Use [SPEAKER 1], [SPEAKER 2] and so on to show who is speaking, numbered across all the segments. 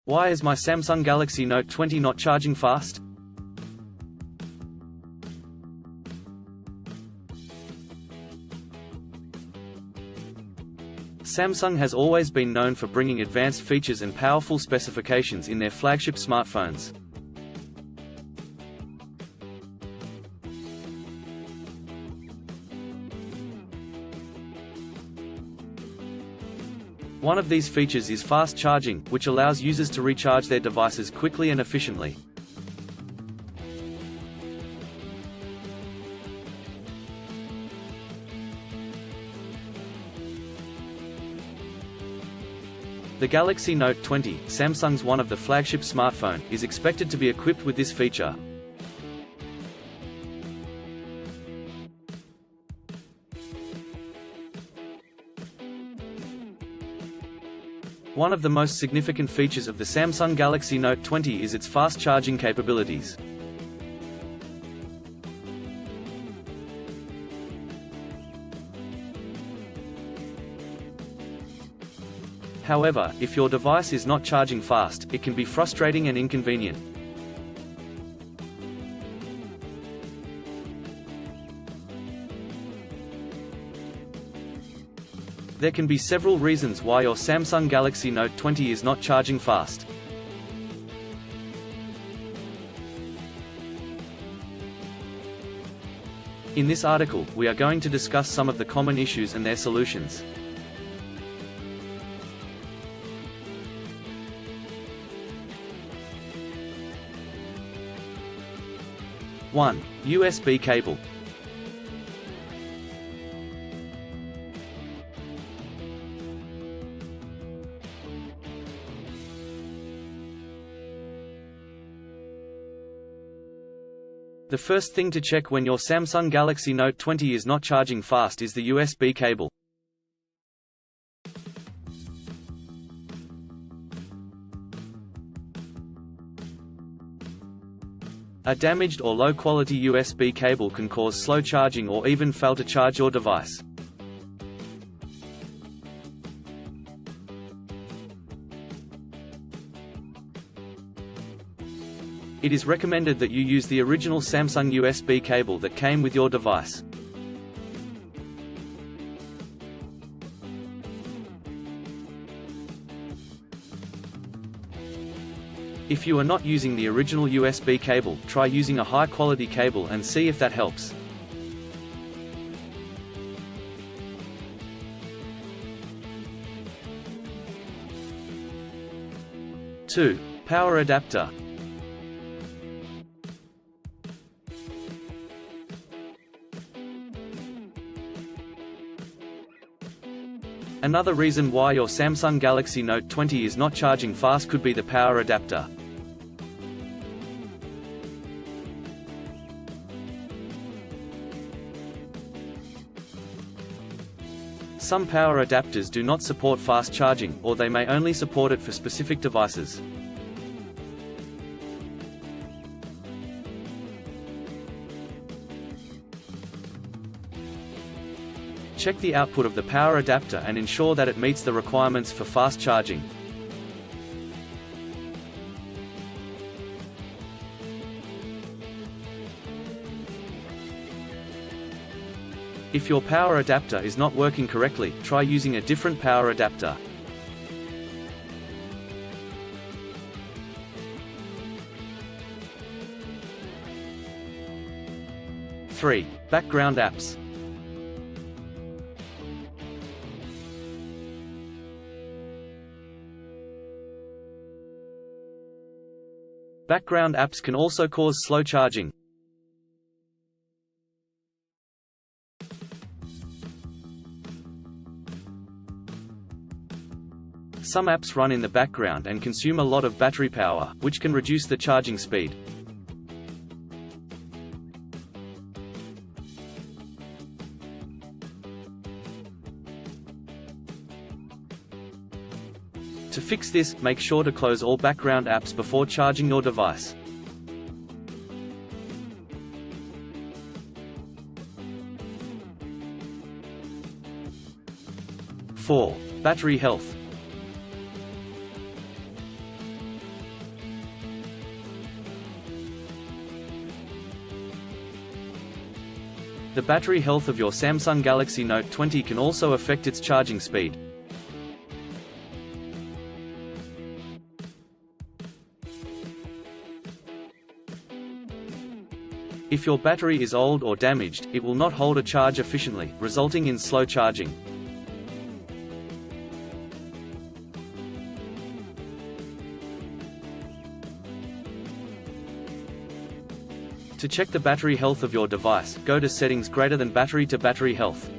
[SPEAKER 1] Why is my Samsung Galaxy Note 20 not charging fast? Samsung has always been known for bringing advanced features and powerful specifications in their flagship smartphones. One of these features is fast charging, which allows users to recharge their devices quickly and efficiently. The Galaxy Note 20, Samsung's one of the flagship smartphone, is expected to be equipped with this feature. One of the most significant features of the Samsung Galaxy Note 20 is its fast charging capabilities. However, if your device is not charging fast, it can be frustrating and inconvenient. There can be several reasons why your Samsung Galaxy Note 20 is not charging fast. In this article, we are going to discuss some of the common issues and their solutions. One, USB cable. The first thing to check when your Samsung Galaxy Note 20 is not charging fast is the USB cable. A damaged or low-quality USB cable can cause slow charging or even fail to charge your device. It is recommended that you use the original Samsung USB cable that came with your device. If you are not using the original USB cable, try using a high-quality cable and see if that helps. Two, power adapter. Another reason why your Samsung Galaxy Note 20 is not charging fast could be the power adapter. Some power adapters do not support fast charging, or they may only support it for specific devices. Check the output of the power adapter and ensure that it meets the requirements for fast charging. If your power adapter is not working correctly, try using a different power adapter. Three, background apps. Background apps can also cause slow charging. Some apps run in the background and consume a lot of battery power, which can reduce the charging speed. To fix this, make sure to close all background apps before charging your device. Four, battery health. The battery health of your Samsung Galaxy Note 20 can also affect its charging speed. If your battery is old or damaged, it will not hold a charge efficiently, resulting in slow charging. To check the battery health of your device, go to Settings greater than Battery to Battery Health.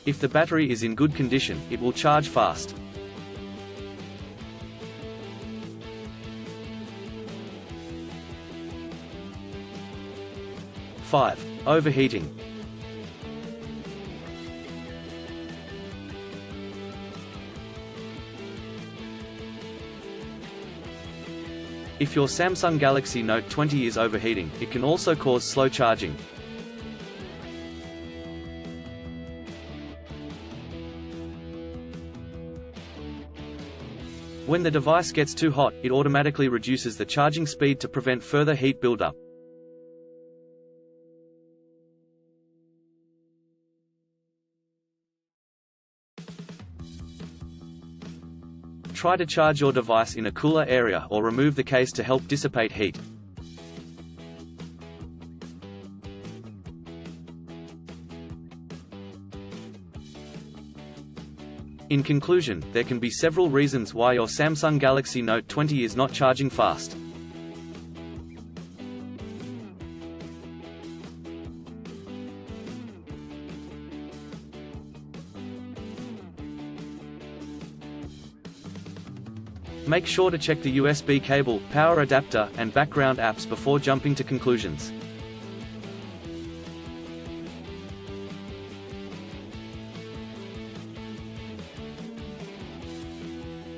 [SPEAKER 1] If the battery is in good condition, it will charge fast. Overheating. If your Samsung Galaxy Note 20 is overheating, it can also cause slow charging. When the device gets too hot, it automatically reduces the charging speed to prevent further heat buildup. Try to charge your device in a cooler area or remove the case to help dissipate heat. In conclusion, there can be several reasons why your Samsung Galaxy Note 20 is not charging fast. Make sure to check the USB cable, power adapter, and background apps before jumping to conclusions.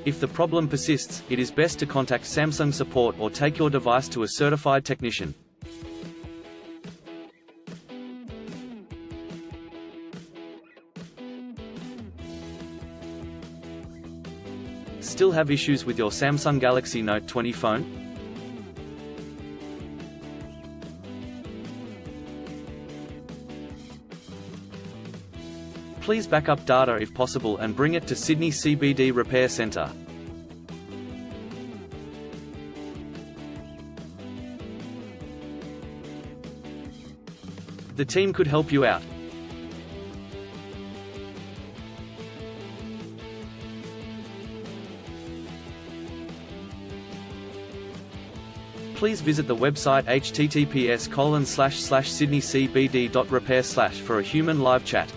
[SPEAKER 1] If the problem persists, it is best to contact Samsung support or take your device to a certified technician. Still have issues with your Samsung Galaxy Note 20 phone? Please back up data if possible and bring it to Sydney CBD Repair Centre. The team could help you out. Please visit the website https://sydneycbd.repair/ for a human live chat.